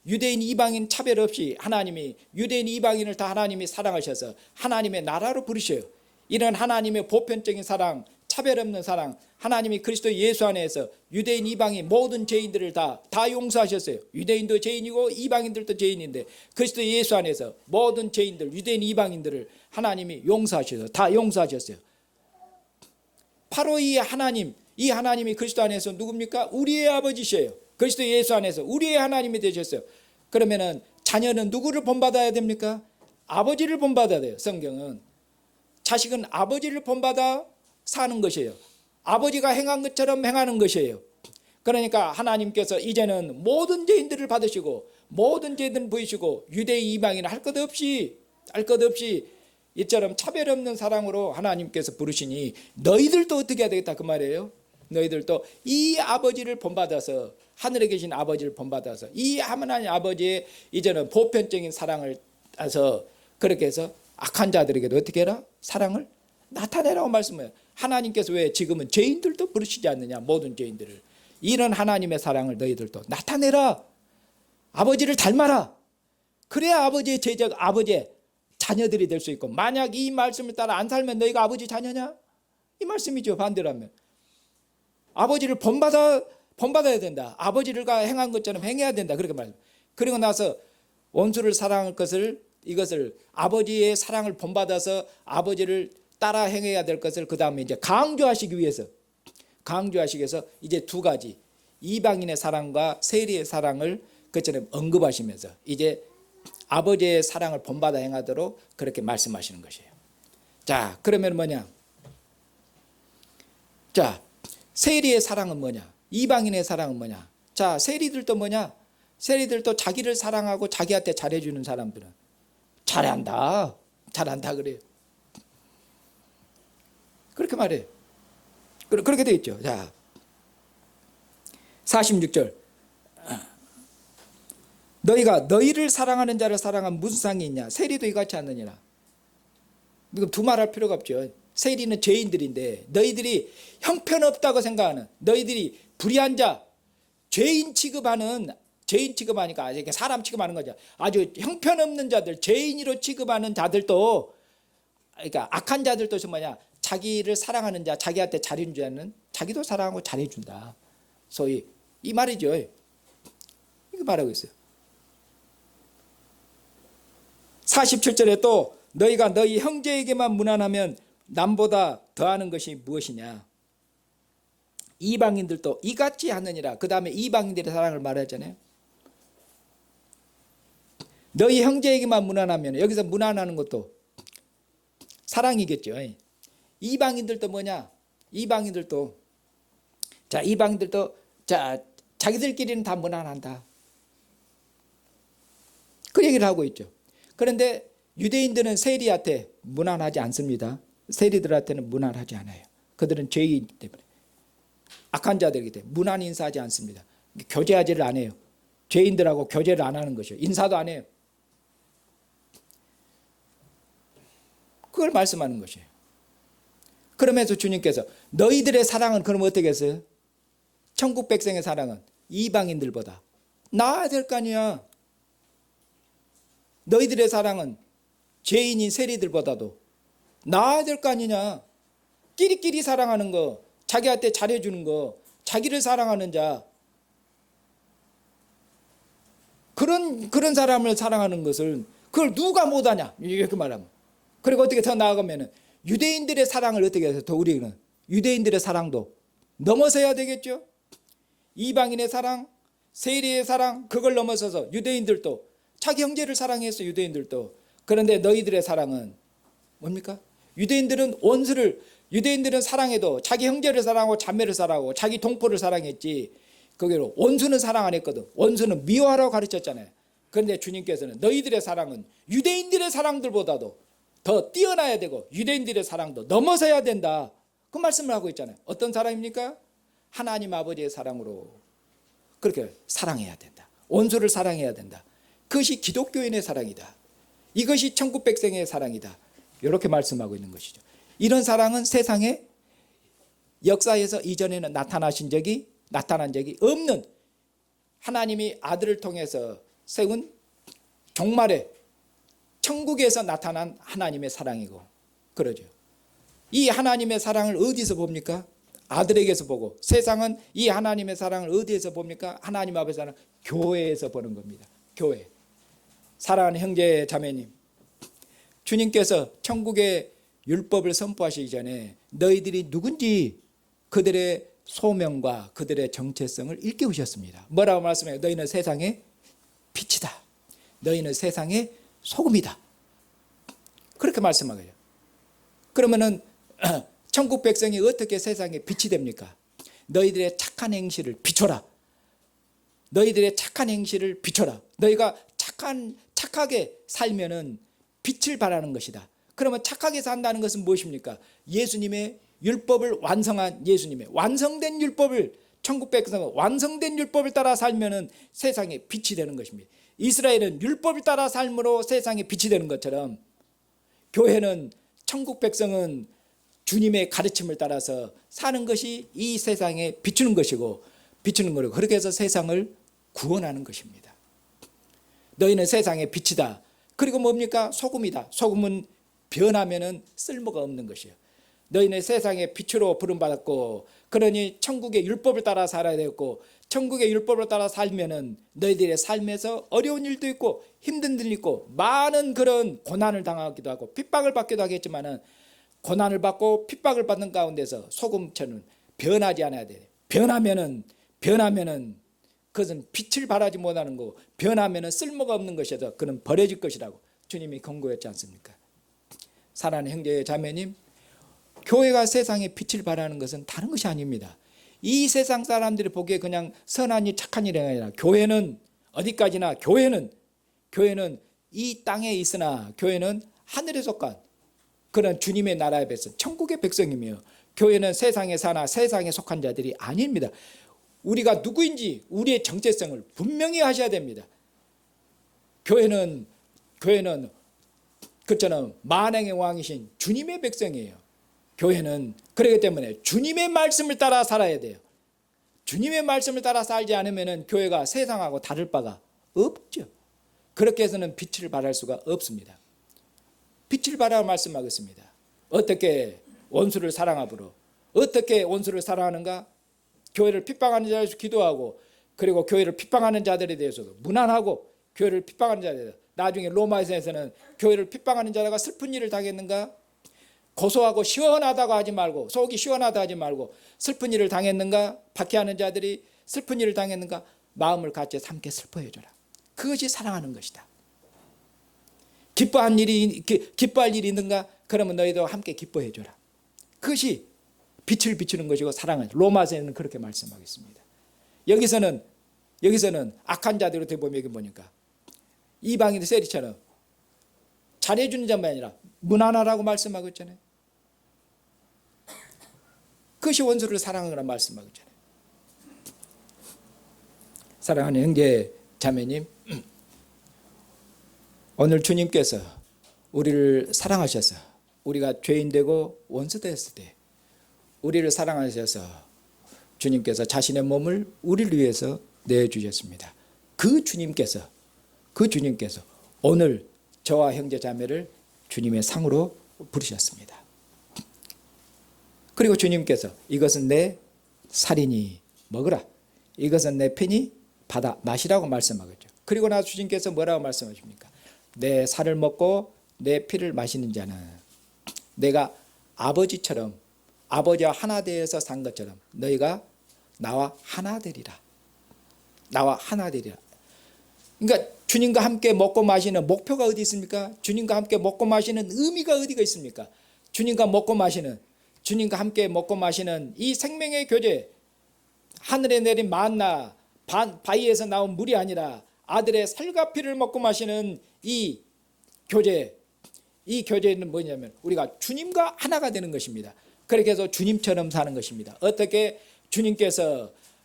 유대인 이방인 차별 없이 하나님이 유대인 이방인을 다 하나님이 사랑하셔서 하나님의 나라로 부르셔요. 이런 하나님의 보편적인 사랑, 차별 없는 사랑, 하나님이 그리스도 예수 안에서 유대인 이방인 모든 죄인들을 다 용서하셨어요. 유대인도 죄인이고 이방인들도 죄인인데 그리스도 예수 안에서 모든 죄인들, 유대인 이방인들을 하나님이 용서하셔서 다 용서하셨어요. 바로 이 하나님이 그리스도 안에서 누굽니까? 우리의 아버지셔요. 그리스도 예수 안에서 우리의 하나님이 되셨어요. 그러면은 자녀는 누구를 본받아야 됩니까? 아버지를 본받아야 돼요. 성경은 자식은 아버지를 본받아 사는 것이에요. 아버지가 행한 것처럼 행하는 것이에요. 그러니까 하나님께서 이제는 모든 죄인들을 받으시고 모든 죄들을 보이시고 유대인 이방인 할 것 없이 이처럼 차별 없는 사랑으로 하나님께서 부르시니 너희들도 어떻게 해야 되겠다 그 말이에요. 너희들도 이 아버지를 본받아서 하늘에 계신 아버지를 본받아서 이 하나님 아버지의 이제는 보편적인 사랑을 따서 그렇게 해서 악한 자들에게도 어떻게 해라? 사랑을 나타내라고 말씀해요. 하나님께서 왜 지금은 죄인들도 부르시지 않느냐? 모든 죄인들을. 이런 하나님의 사랑을 너희들도 나타내라. 아버지를 닮아라. 그래야 아버지의 제자, 아버지의 자녀들이 될 수 있고, 만약 이 말씀을 따라 안 살면 너희가 아버지 자녀냐? 이 말씀이죠. 반대로 하면 아버지를 본받아야 된다. 아버지를 행한 것처럼 행해야 된다. 그렇게 말해요. 그리고 나서 원수를 사랑할 이것을 아버지의 사랑을 본받아서 아버지를 따라 행해야 될 것을 그 다음에 이제 강조하시기 위해서 이제 두 가지 이방인의 사랑과 세리의 사랑을 그처럼 언급하시면서 이제 아버지의 사랑을 본받아 행하도록 그렇게 말씀하시는 것이에요. 자, 그러면 뭐냐? 자, 세리의 사랑은 뭐냐? 이방인의 사랑은 뭐냐? 자, 세리들도 뭐냐? 세리들도 자기를 사랑하고 자기한테 잘해주는 사람들은 잘한다 그래요. 그렇게 말해요. 그렇게 되어 있죠. 자, 46절. 너희가 너희를 사랑하는 자를 사랑하면 무슨 상이 있냐? 세리도 이같이 않느니라. 지금 두말할 필요가 없죠. 세리는 죄인들인데 너희들이 형편없다고 생각하는, 너희들이 불의한 자, 죄인 취급하니까 이렇게 사람 취급하는 거죠. 아주 형편없는 자들, 죄인으로 취급하는 자들도, 그러니까 악한 자들도 뭐냐? 자기를 사랑하는 자, 자기한테 잘해준 자는 자기도 사랑하고 잘해준다. 소위 이 말이죠. 이거 말하고 있어요. 47절에 또 너희가 너희 형제에게만 무난하면 남보다 더하는 것이 무엇이냐? 이방인들도 이같이 하느니라. 그 다음에 이방인들의 사랑을 말하잖아요. 너희 형제에게만 무난하면, 여기서 무난하는 것도 사랑이겠죠. 이방인들도 뭐냐? 이방인들도 자기들끼리는 다 무난한다. 그 얘기를 하고 있죠. 그런데 유대인들은 세리한테 무난하지 않습니다. 세리들한테는 무난하지 않아요. 그들은 죄인이기 때문에, 악한 자들이기 때문에 무난 인사하지 않습니다. 교제하지를 안 해요. 죄인들하고 교제를 안 하는 것이요. 인사도 안 해요. 그걸 말씀하는 것이에요. 그러면서 주님께서 너희들의 사랑은 그럼 어떻게 했어요? 천국 백성의 사랑은 이방인들보다 나아야 될 거 아니야. 너희들의 사랑은 죄인인 세리들보다도 나아야 될 거 아니냐. 끼리끼리 사랑하는 거, 자기한테 잘해주는 거, 자기를 사랑하는 자, 그런 사람을 사랑하는 것을 그걸 누가 못하냐 이렇게 말하면. 그리고 어떻게 더 나아가면은 유대인들의 사랑을 어떻게 해서 더 우리는 유대인들의 사랑도 넘어서야 되겠죠. 이방인의 사랑, 세리의 사랑, 그걸 넘어서서 유대인들도 자기 형제를 사랑했어. 유대인들도. 그런데 너희들의 사랑은 뭡니까? 유대인들은 유대인들은 사랑해도 자기 형제를 사랑하고 자매를 사랑하고 자기 동포를 사랑했지, 거기로 원수는 사랑 안 했거든. 원수는 미워하라고 가르쳤잖아요. 그런데 주님께서는 너희들의 사랑은 유대인들의 사랑들보다도 더 뛰어나야 되고 유대인들의 사랑도 넘어서야 된다. 그 말씀을 하고 있잖아요. 어떤 사랑입니까? 하나님 아버지의 사랑으로 그렇게 사랑해야 된다. 원수를 사랑해야 된다. 그것이 기독교인의 사랑이다. 이것이 천국 백성의 사랑이다. 이렇게 말씀하고 있는 것이죠. 이런 사랑은 세상에 역사에서 이전에는 나타난 적이 없는, 하나님이 아들을 통해서 세운 종말의 천국에서 나타난 하나님의 사랑이고 그러죠. 이 하나님의 사랑을 어디서 봅니까? 아들에게서 보고, 세상은 이 하나님의 사랑을 어디에서 봅니까? 하나님 앞의 사랑, 교회에서 보는 겁니다. 교회. 사랑하는 형제 자매님, 주님께서 천국의 율법을 선포하시기 전에 너희들이 누군지 그들의 소명과 그들의 정체성을 일깨우셨습니다. 뭐라고 말씀해요? 너희는 세상의 빛이다. 너희는 세상의 소금이다. 그렇게 말씀하고요. 그러면은 천국 백성이 어떻게 세상에 빛이 됩니까? 너희들의 착한 행실을 비춰라. 너희들의 착한 행실을 비춰라. 너희가 착하게 살면은 빛을 발하는 것이다. 그러면 착하게 산다는 것은 무엇입니까? 예수님의 율법을 완성한, 예수님의 완성된 율법을, 천국 백성은 완성된 율법을 따라 살면은 세상에 빛이 되는 것입니다. 이스라엘은 율법을 따라 삶으로 세상에 빛이 되는 것처럼 교회는, 천국 백성은 주님의 가르침을 따라서 사는 것이 이 세상에 비추는 것이고, 비추는 거고, 그렇게 해서 세상을 구원하는 것입니다. 너희는 세상의 빛이다. 그리고 뭡니까? 소금이다. 소금은 변하면은 쓸모가 없는 것이에요. 너희는 세상의 빛으로 부름받았고, 그러니 천국의 율법을 따라 살아야 되겠고, 천국의 율법을 따라 살면은 너희들의 삶에서 어려운 일도 있고 힘든 일도 있고 많은 그런 고난을 당하기도 하고 핍박을 받기도 하겠지만은, 고난을 받고 핍박을 받는 가운데서 소금처럼 변하지 않아야 돼. 변하면은 그것은 빛을 발하지 못하는 거고, 변하면은 쓸모가 없는 것이어서 그는 버려질 것이라고 주님이 경고했지 않습니까? 사랑하는 형제 자매님, 교회가 세상에 빛을 발하는 것은 다른 것이 아닙니다. 이 세상 사람들이 보기에 그냥 선한 일, 착한 일이 아니라, 교회는 어디까지나, 교회는 이 땅에 있으나 교회는 하늘에 속한 그런 주님의 나라의 백성, 천국의 백성이며, 교회는 세상에 사나 세상에 속한 자들이 아닙니다. 우리가 누구인지 우리의 정체성을 분명히 하셔야 됩니다. 교회는 그처럼 만왕의 왕이신 주님의 백성이에요. 교회는 그렇기 때문에 주님의 말씀을 따라 살아야 돼요. 주님의 말씀을 따라 살지 않으면 교회가 세상하고 다를 바가 없죠. 그렇게 해서는 빛을 발할 수가 없습니다. 빛을 발하라 말씀하겠습니다. 어떻게 원수를 사랑하므로, 어떻게 원수를 사랑하는가? 교회를 핍박하는 자에 대해서 기도하고, 그리고 교회를 핍박하는 자들에 대해서도 무난하고, 교회를 핍박하는 자들에 대해서, 나중에 로마에서는 교회를 핍박하는 자가 슬픈 일을 당했는가? 고소하고 시원하다고 하지 말고, 속이 시원하다 하지 말고, 슬픈 일을 당했는가? 박해하는 자들이 슬픈 일을 당했는가? 마음을 같이 함께 슬퍼해 줘라. 그것이 사랑하는 것이다. 기뻐할 일이 있는가? 그러면 너희도 함께 기뻐해 줘라. 그것이 빛을 비추는 것이고 사랑은, 로마서에는 그렇게 말씀하겠습니다. 여기서는 악한 자들을 어떻게 보면 여기 보니까 이방인의 세리처럼 잘해주는 자만 아니라 무난하라고 말씀하고 있잖아요. 그것이 원수를 사랑하라 말씀하고 있잖아요. 사랑하는 형제 자매님, 오늘 주님께서 우리를 사랑하셔서 우리가 죄인 되고 원수 됐을 때 우리를 사랑하셔서 주님께서 자신의 몸을 우리를 위해서 내주셨습니다. 그 주님께서 오늘 저와 형제 자매를 주님의 상으로 부르셨습니다. 그리고 주님께서 이것은 내 살이니 먹으라, 이것은 내 피니 받아 마시라고 말씀하겠죠. 그리고 나서 주님께서 뭐라고 말씀하십니까? 내 살을 먹고 내 피를 마시는 자는 내가 아버지처럼, 아버지와 하나 되어서 산 것처럼 너희가 나와 하나 되리라. 나와 하나 되리라. 그러니까 주님과 함께 먹고 마시는 목표가 어디 있습니까? 주님과 함께 먹고 마시는 의미가 어디가 있습니까? 주님과 함께 먹고 마시는 이 생명의 교제, 하늘에 내린 만나, 바위에서 나온 물이 아니라 아들의 살과 피를 먹고 마시는 이 교제는 뭐냐면 우리가 주님과 하나가 되는 것입니다. 그렇게 해서 주님처럼 사는 것입니다. 어떻게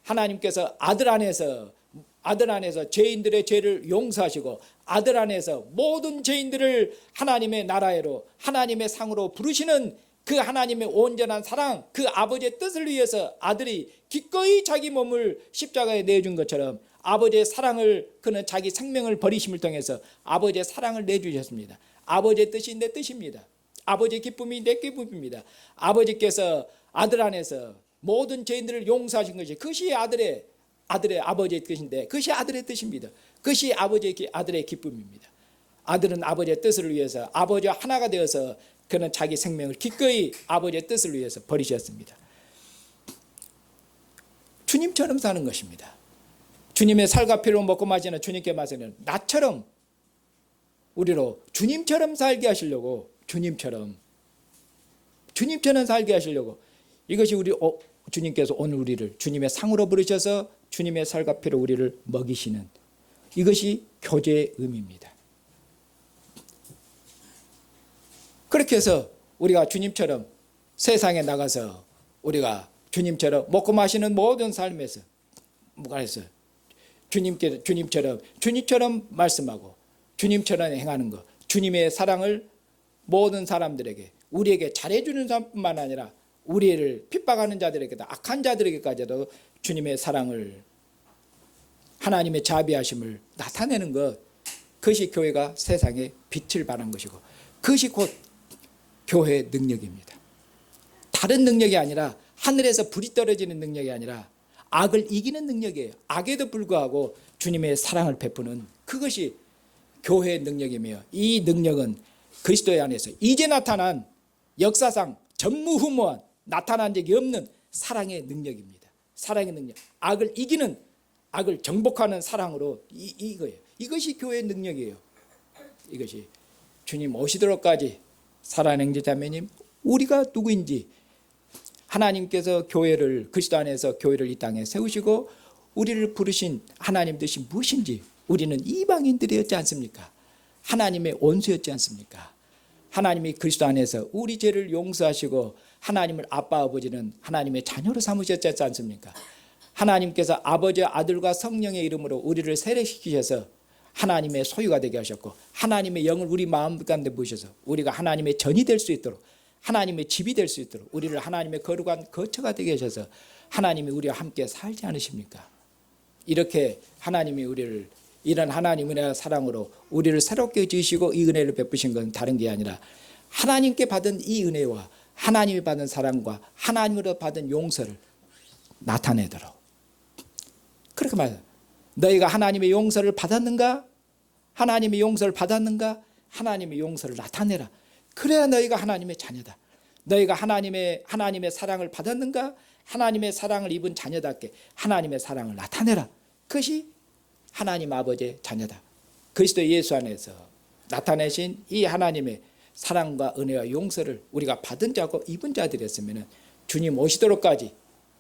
하나님께서 아들 안에서 죄인들의 죄를 용서하시고 아들 안에서 모든 죄인들을 하나님의 나라로, 하나님의 상으로 부르시는 그 하나님의 온전한 사랑, 그 아버지의 뜻을 위해서 아들이 기꺼이 자기 몸을 십자가에 내준 것처럼 아버지의 사랑을, 그는 자기 생명을 버리심을 통해서 아버지의 사랑을 내주셨습니다. 아버지의 뜻이 내 뜻입니다. 아버지의 기쁨이 내 기쁨입니다. 아버지께서 아들 안에서 모든 죄인들을 용서하신 것이, 그것이 아버지의 뜻인데, 그것이 아들의 뜻입니다. 그것이 아들의 기쁨입니다. 아들은 아버지의 뜻을 위해서 아버지와 하나가 되어서 그는 자기 생명을 기꺼이 아버지의 뜻을 위해서 버리셨습니다. 주님처럼 사는 것입니다. 주님의 살과 피로 먹고 마시는 주님께 마시는 나처럼 우리로 주님처럼 살게 하시려고, 주님처럼 살게 하시려고, 이것이 주님께서 오늘 우리를 주님의 상으로 부르셔서 주님의 살과 피로 우리를 먹이시는, 이것이 교제의 의미입니다. 그렇게 해서 우리가 주님처럼 세상에 나가서 우리가 주님처럼 먹고 마시는 모든 삶에서 주님처럼 말씀하고 주님처럼 행하는 것, 주님의 사랑을 모든 사람들에게, 우리에게 잘해주는 사람뿐만 아니라 우리를 핍박하는 자들에게도, 악한 자들에게까지도 주님의 사랑을, 하나님의 자비하심을 나타내는 것, 그것이 교회가 세상에 빛을 발한 것이고, 그것이 곧 교회의 능력입니다. 다른 능력이 아니라, 하늘에서 불이 떨어지는 능력이 아니라 악을 이기는 능력이에요. 악에도 불구하고 주님의 사랑을 베푸는, 그것이 교회의 능력이며, 이 능력은 그리스도의 안에서 이제 나타난, 역사상 전무후무한 나타난 적이 없는 사랑의 능력입니다. 사랑의 능력, 악을 이기는, 악을 정복하는 사랑으로 이거예요. 이것이 교회의 능력이에요. 이것이 주님 오시도록까지 사랑하는 형제자매님, 우리가 누구인지, 하나님께서 교회를, 그리스도 안에서 교회를 이 땅에 세우시고 우리를 부르신 하나님 뜻이 무엇인지, 우리는 이방인들이었지 않습니까? 하나님의 원수였지 않습니까? 하나님이 그리스도 안에서 우리 죄를 용서하시고 하나님을 아빠 아버지는 하나님의 자녀로 삼으셨지 않습니까? 하나님께서 아버지와 아들과 성령의 이름으로 우리를 세례시키셔서 하나님의 소유가 되게 하셨고, 하나님의 영을 우리 마음 가운데 부으셔서 우리가 하나님의 전이 될 수 있도록, 하나님의 집이 될 수 있도록 우리를 하나님의 거룩한 거처가 되게 하셔서 하나님이 우리와 함께 살지 않으십니까? 이렇게 하나님이 우리를, 이런 하나님 은혜와 사랑으로 우리를 새롭게 지으시고 이 은혜를 베푸신 건 다른 게 아니라 하나님께 받은 이 은혜와 하나님이 받은 사랑과 하나님으로 받은 용서를 나타내도록, 그렇게 말해요. 너희가 하나님의 용서를 받았는가? 하나님의 용서를 받았는가? 하나님의 용서를 나타내라. 그래야 너희가 하나님의 자녀다. 너희가 하나님의 사랑을 받았는가? 하나님의 사랑을 입은 자녀답게 하나님의 사랑을 나타내라. 그것이 하나님 아버지의 자녀다. 그리스도 예수 안에서 나타내신 이 하나님의 사랑과 은혜와 용서를 우리가 받은 자고 입은 자들이었으면 주님 오시도록까지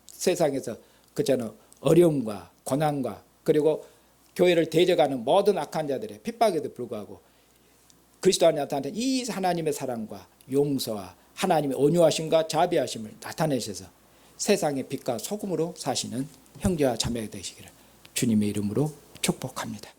세상에서 그저는 어려움과 고난과 그리고 교회를 대적하는 모든 악한 자들의 핍박에도 불구하고 그리스도 안에 나타난 이 하나님의 사랑과 용서와 하나님의 온유하심과 자비하심을 나타내셔서 세상의 빛과 소금으로 사시는 형제와 자매가 되시기를 주님의 이름으로 축복합니다.